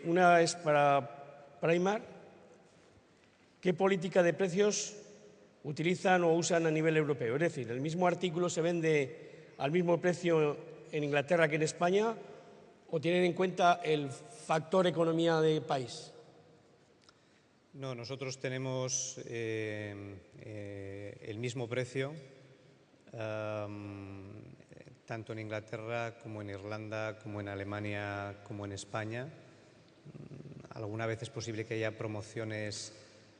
Una es para Primark. ¿Qué política de precios utilizan o usan a nivel europeo? Es decir, ¿el mismo artículo se vende al mismo precio en Inglaterra que en España o tienen en cuenta el factor economía de país? No, nosotros tenemos el mismo precio, tanto en Inglaterra como en Irlanda, como en Alemania, como en España. Alguna vez es posible que haya promociones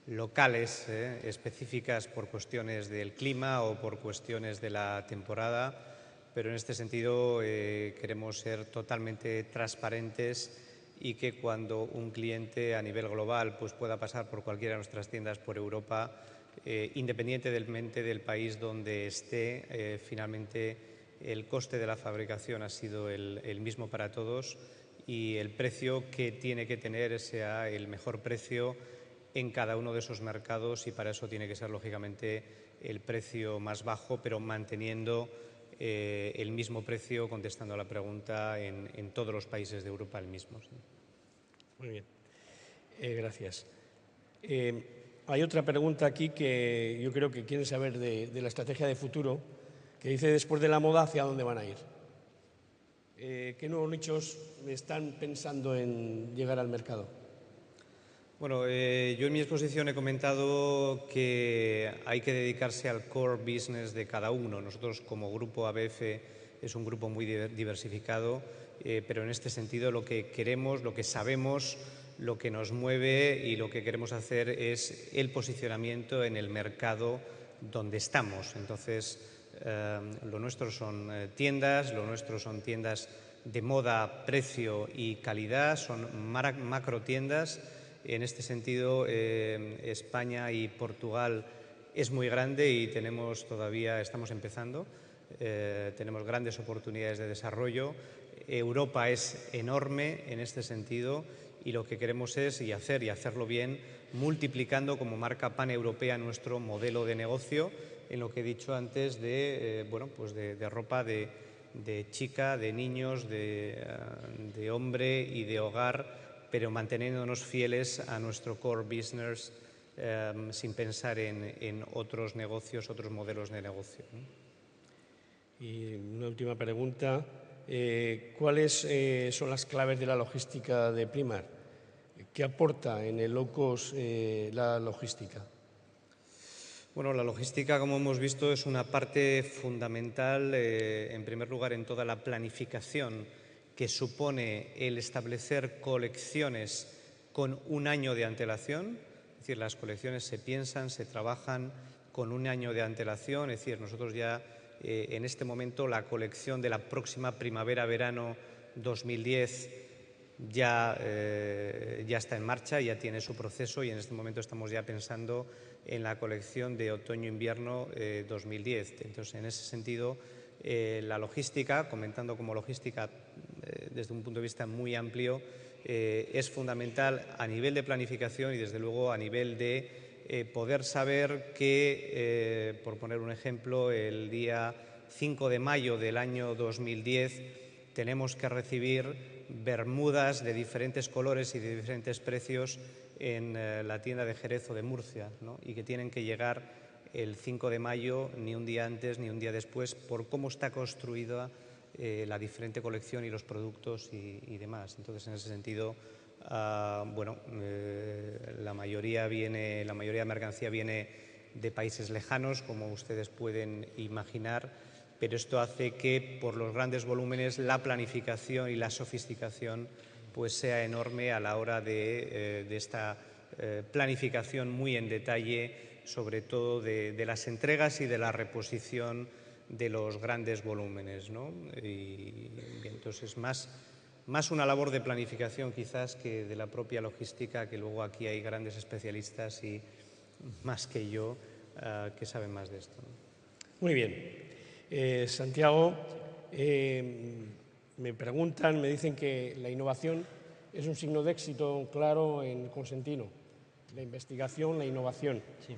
locales específicas por cuestiones del clima o por cuestiones de la temporada, pero en este sentido queremos ser totalmente transparentes y que cuando un cliente a nivel global pues pueda pasar por cualquiera de nuestras tiendas por Europa, independientemente del país donde esté, finalmente el coste de la fabricación ha sido el mismo para todos y el precio que tiene que tener sea el mejor precio en cada uno de esos mercados, y para eso tiene que ser lógicamente el precio más bajo, pero manteniendo el mismo precio, contestando a la pregunta, en todos los países de Europa el mismo. ¿Sí? Muy bien, gracias. Hay otra pregunta aquí que yo creo que quieren saber de la estrategia de futuro, que dice: después de la moda, ¿hacia dónde van a ir? ¿Qué nuevos nichos están pensando en llegar al mercado? Bueno, yo en mi exposición he comentado que hay que dedicarse al core business de cada uno. Nosotros como grupo ABF es un grupo muy diversificado, pero en este sentido lo que queremos, lo que sabemos, lo que nos mueve y lo que queremos hacer es el posicionamiento en el mercado donde estamos. Entonces, lo nuestro son tiendas, lo nuestro son tiendas de moda, precio y calidad, son macro tiendas. En este sentido, España y Portugal es muy grande y estamos empezando, tenemos grandes oportunidades de desarrollo. Europa es enorme en este sentido y lo que queremos es y hacerlo bien, multiplicando como marca paneuropea nuestro modelo de negocio en lo que he dicho antes de ropa de chica, de niños, de hombre y de hogar, pero manteniéndonos fieles a nuestro core business sin pensar en otros negocios, otros modelos de negocio. Y una última pregunta: ¿cuáles son las claves de la logística de Primark? ¿Qué aporta en el low cost la logística? Bueno, la logística, como hemos visto, es una parte fundamental, en primer lugar, en toda la planificación que supone el establecer colecciones con un año de antelación. Es decir, las colecciones se piensan, se trabajan con un año de antelación. Es decir, nosotros ya en este momento la colección de la próxima primavera-verano 2010 ya está en marcha, ya tiene su proceso, y en este momento estamos ya pensando en la colección de otoño-invierno 2010. Entonces, en ese sentido, la logística, comentando como logística desde un punto de vista muy amplio, es fundamental a nivel de planificación y desde luego a nivel de poder saber que, por poner un ejemplo, el día 5 de mayo del año 2010 tenemos que recibir bermudas de diferentes colores y de diferentes precios en la tienda de Jerez o de Murcia, ¿no? Y que tienen que llegar el 5 de mayo, ni un día antes ni un día después, por cómo está construida la diferente colección y los productos y demás. Entonces, en ese sentido, la mayoría de mercancía viene de países lejanos, como ustedes pueden imaginar, pero esto hace que, por los grandes volúmenes, la planificación y la sofisticación pues sea enorme a la hora de esta planificación muy en detalle, sobre todo de las entregas y de la reposición de los grandes volúmenes, ¿no? Y bien, entonces más una labor de planificación quizás que de la propia logística, que luego aquí hay grandes especialistas y más que yo que saben más de esto, ¿no? Muy bien. Santiago, me preguntan, me dicen que la innovación es un signo de éxito claro en Consentino. La investigación, la innovación. Sí.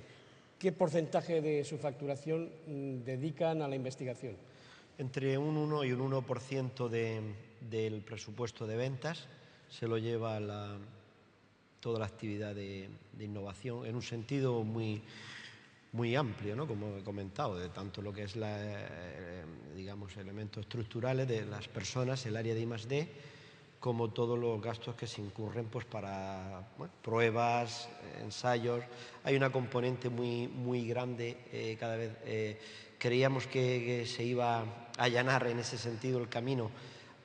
¿Qué porcentaje de su facturación dedican a la investigación? Entre un 1 y un 1% del presupuesto de ventas se lo lleva toda la actividad de innovación en un sentido muy amplio, ¿no? Como he comentado, de tanto lo que es digamos, elementos estructurales de las personas, el área de I+D, como todos los gastos que se incurren pues, para pruebas, ensayos. Hay una componente muy grande, cada vez creíamos que se iba a allanar en ese sentido el camino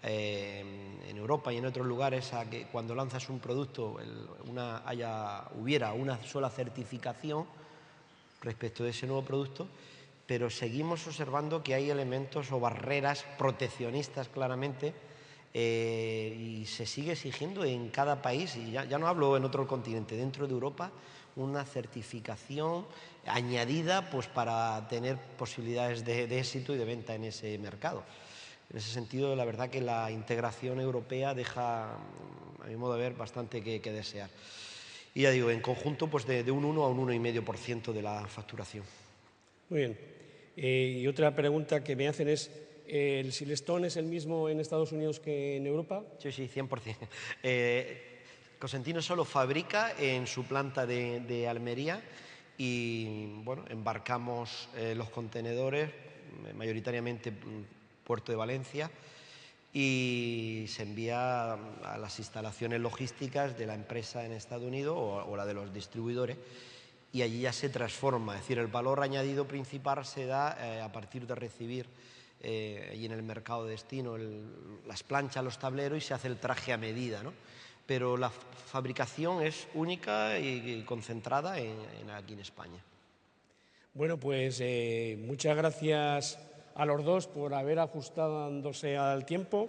en Europa y en otros lugares a que cuando lanzas un producto hubiera una sola certificación respecto de ese nuevo producto, pero seguimos observando que hay elementos o barreras proteccionistas claramente y se sigue exigiendo en cada país, y ya no hablo en otro continente, dentro de Europa, una certificación añadida pues, para tener posibilidades de éxito y de venta en ese mercado. En ese sentido, la verdad que la integración europea deja, a mi modo de ver, bastante que desear. Y ya digo, en conjunto, pues de un 1 a un 1,5% de la facturación. Muy bien. Y otra pregunta que me hacen es, ¿el Silestone es el mismo en Estados Unidos que en Europa? Sí, 100%. Cosentino solo fabrica en su planta de Almería y, bueno, embarcamos los contenedores, mayoritariamente Puerto de Valencia, y se envía a las instalaciones logísticas de la empresa en Estados Unidos o la de los distribuidores, y allí ya se transforma. Es decir, el valor añadido principal se da a partir de recibir allí en el mercado de destino las planchas, los tableros, y se hace el traje a medida, ¿no? Pero la fabricación es única y concentrada aquí en España. Bueno, pues muchas gracias a los dos por haber ajustándose al tiempo.